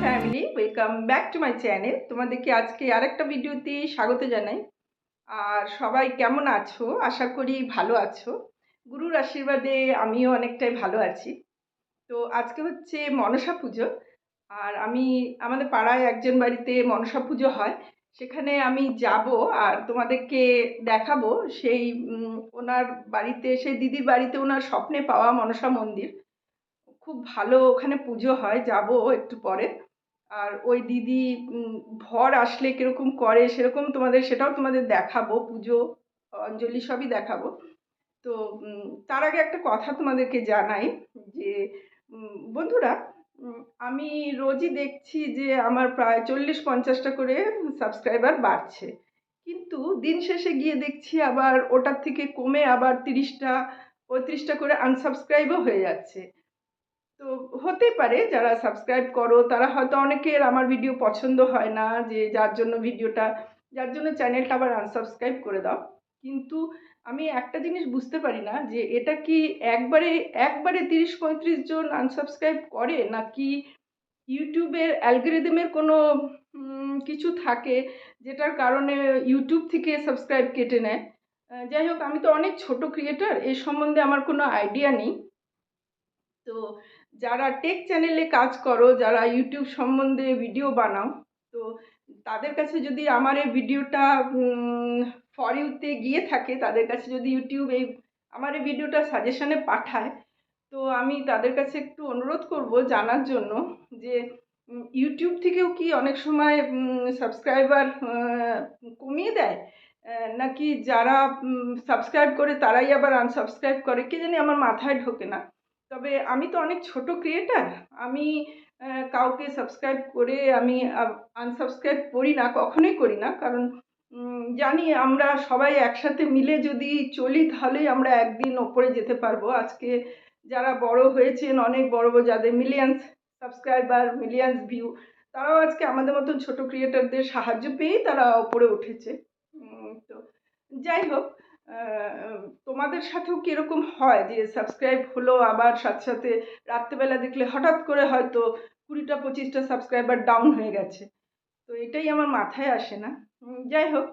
Family, welcome back to my channel. তোমাদেরকে আজকে আরেকটা ভিডিওতে স্বাগত জানাই। আর সবাই কেমন আছো? আশা করি ভালো আছো। গুরুর আশীর্বাদে আমিও অনেকটাই ভালো আছি। তো আজকে হচ্ছে মনসা পুজো। আর আমি আমাদের পাড়ায় একজন বাড়িতে মনসা পুজো হয়, সেখানে আমি যাব আর তোমাদেরকে দেখাবো সেই ওনার বাড়িতে, সেই দিদির বাড়িতে ওনার স্বপ্নে পাওয়া মনসা মন্দির। খুব ভালো ওখানে পুজো হয়, যাব একটু পরে। আর ওই দিদি ভর আসলে কিরকম করে সেরকম সেটাও তোমাদের দেখাবো, পুজো অঞ্জলি সবই দেখাবো। তো তার আগে একটা কথা তোমাদেরকে জানাই যে বন্ধুরা, আমি রোজই দেখছি যে আমার প্রায় 40-50টা করে সাবস্ক্রাইবার বাড়ছে, কিন্তু দিন শেষে গিয়ে দেখছি আবার ওটার থেকে কমে আবার 30টা 35টা করে আনসাবস্ক্রাইবও হয়ে যাচ্ছে। তো হতেই পারে যারা সাবস্ক্রাইব করো তারা হয়তো অনেকের আমার ভিডিও পছন্দ হয় না, যে যার জন্য চ্যানেলটা আবার আনসাবস্ক্রাইব করে দাও। কিন্তু আমি একটা জিনিস বুঝতে পারি না যে এটা কি একবারে একবারে 30-35 জন আনসাবস্ক্রাইব করে, নাকি ইউটিউবের অ্যালগরিদমের কোনো কিছু থাকে যেটার কারণে ইউটিউব থেকে সাবস্ক্রাইব কেটে নেয়। যাই হোক, আমি তো অনেক ছোট ক্রিয়েটার, এই সম্বন্ধে আমার কোনো আইডিয়া নেই। তো যারা টেক চ্যানেলে কাজ করো, যারা ইউটিউব সম্বন্ধে ভিডিও বানাও, তো তাদের কাছে যদি আমার এই ভিডিওটা ফর ইউতে গিয়ে থাকে, তাদের কাছে যদি ইউটিউব আমার এই ভিডিওটা সাজেশনে পাঠায়, তো আমি তাদের কাছে একটু অনুরোধ করব জানার জন্য যে ইউটিউব থেকেও কি অনেক সময় সাবস্ক্রাইবার কমিয়ে দেয়, নাকি যারা সাবস্ক্রাইব করে তারাই আবার আনসাবস্ক্রাইব করে, কে জানি, আমার মাথায় ঢোকে না। তবে আমি তো অনেক ছোট ক্রিয়েটার, আমি কাউকে সাবস্ক্রাইব করে আমি আনসাবস্ক্রাইব করি না, কখনোই করি না। কারণ জানি আমরা সবাই একসাথে মিলে যদি চলি তাহলেই আমরা একদিন ওপরে যেতে পারবো। আজকে যারা বড় হয়েছেন, অনেক বড় বড়, যাদের মিলিয়ন্স সাবস্ক্রাইবার, মিলিয়ন্স ভিউ, তারাও আজকে আমাদের মতন ছোট ক্রিয়েটারদের সাহায্য পেয়েই তারা ওপরে উঠেছে। তো যাই হোক, তোমাদের সাথেও কি এরকম হয় যে সাবস্ক্রাইব হলো আবার সাথে সাথে রাত্রেবেলা দেখলে হঠাৎ করে হয়তো 20টা 25টা সাবস্ক্রাইবার ডাউন হয়ে গেছে? তো এটাই আমার মাথায় আসে না। যাই হোক,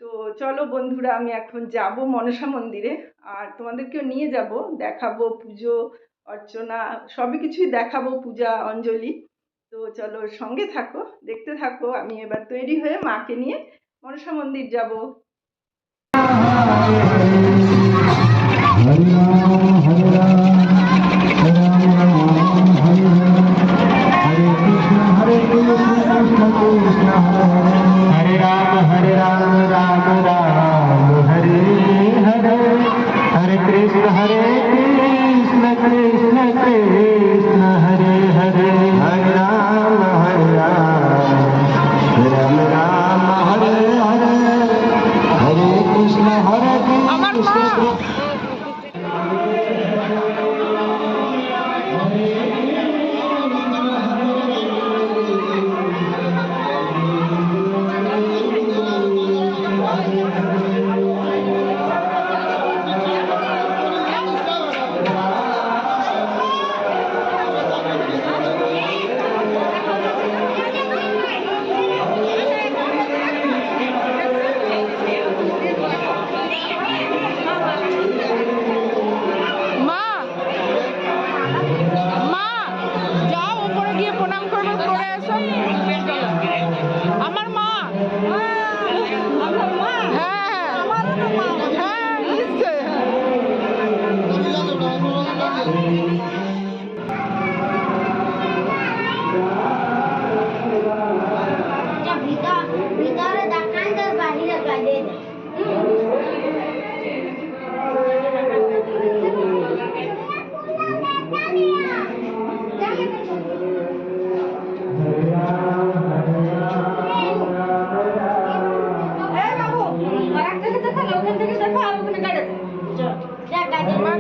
তো চলো বন্ধুরা, আমি এখন যাব মনসা মন্দিরে, আর তোমাদেরকেও নিয়ে যাব, দেখাবো পুজো অর্চনা, সবই কিছুই দেখাবো, পূজা অঞ্জলি। তো চলো সঙ্গে থাকো, দেখতে থাকো। আমি এবার তৈরি হয়ে মাকে নিয়ে মনসা মন্দির যাব।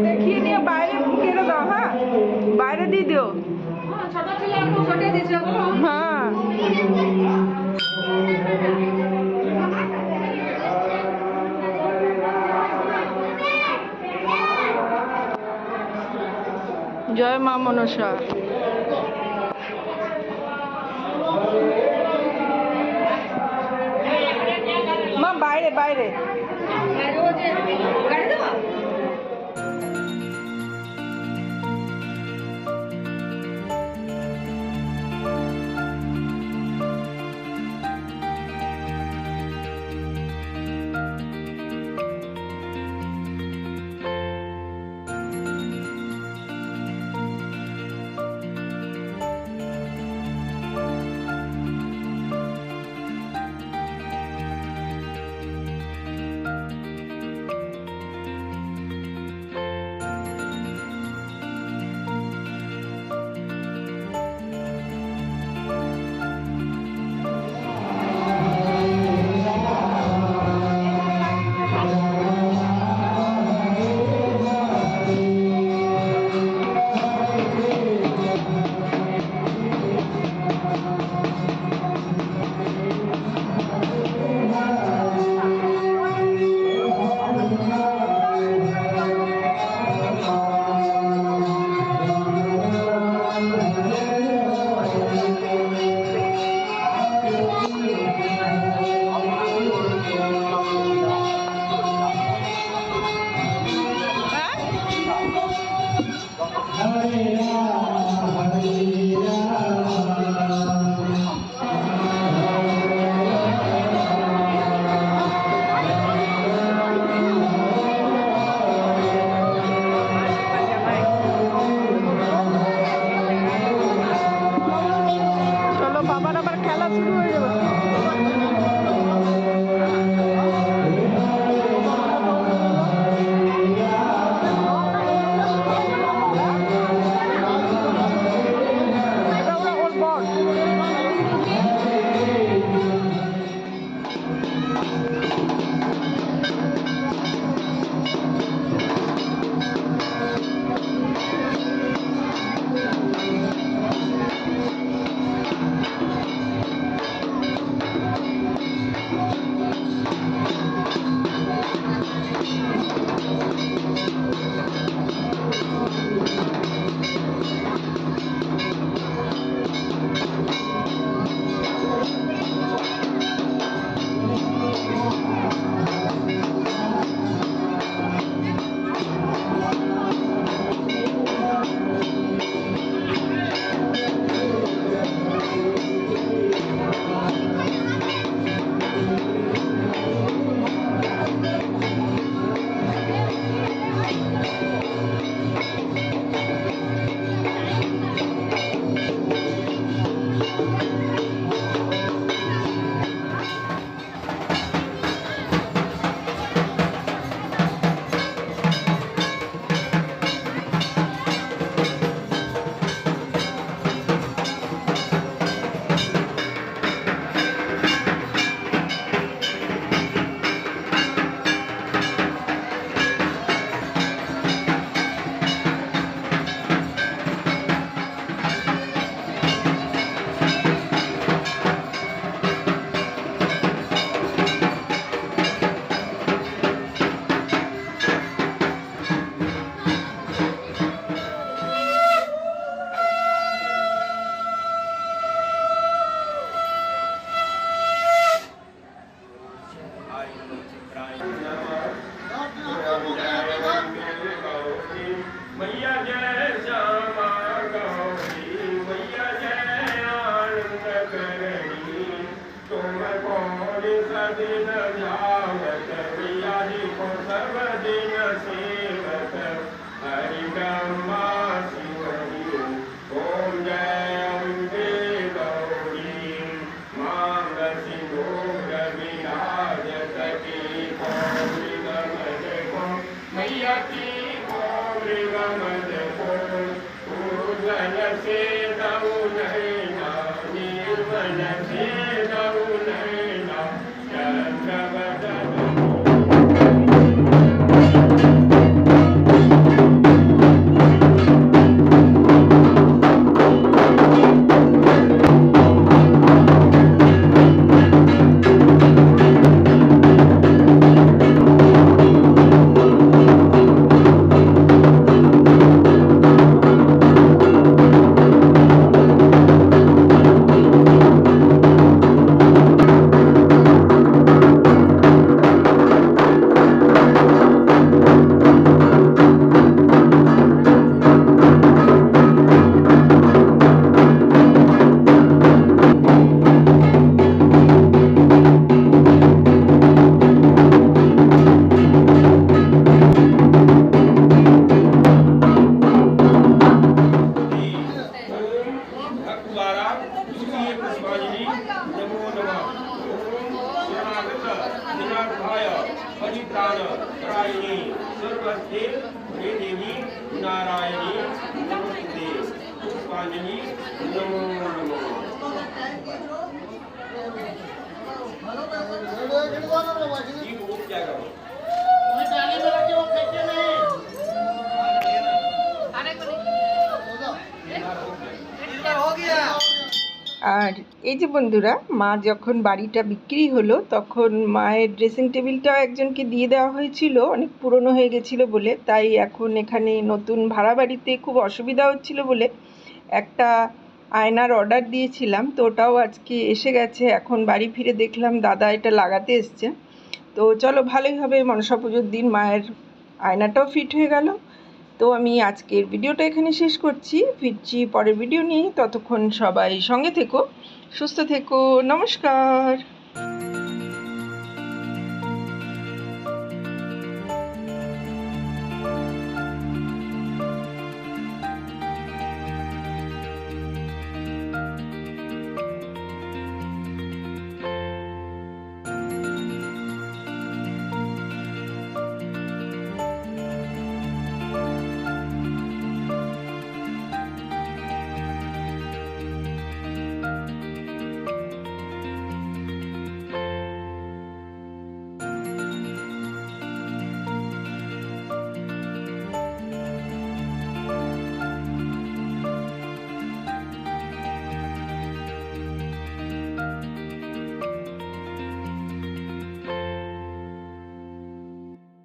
দেখিয়ে নিয়ে বাইরে কেড়ে দাও, হ্যাঁ, বাইরে দিয়ে দিও। হ্যাঁ, জয় মা মনসা। বাইরে नमस्ते हे देवी नारायणी नमस्ते पुष्पांजलि नमो नमः ये भूत क्या करो আর এই যে বন্ধুরা, মা যখন বাড়িটা বিক্রি হলো তখন মায়ের ড্রেসিং টেবিলটাও একজনকে দিয়ে দেওয়া হয়েছিল, অনেক পুরনো হয়ে গেছিলো বলে। তাই এখন এখানে নতুন ভাড়া বাড়িতে খুব অসুবিধা হচ্ছিল বলে একটা আয়নার অর্ডার দিয়েছিলাম, তো ওটাও আজকে এসে গেছে। এখন বাড়ি ফিরে দেখলাম দাদা এটা লাগাতে এসছে। তো চলো, ভালোই হবে, মনসা পুজোর দিন মায়ের আয়নাটাও ফিট হয়ে গেল। তো আমি আজকের ভিডিওটা এখানে শেষ করছি, ফিরছি পরের ভিডিও নিয়ে। ততক্ষণ সবাই সঙ্গে থেকো, সুস্থ থেকো, নমস্কার।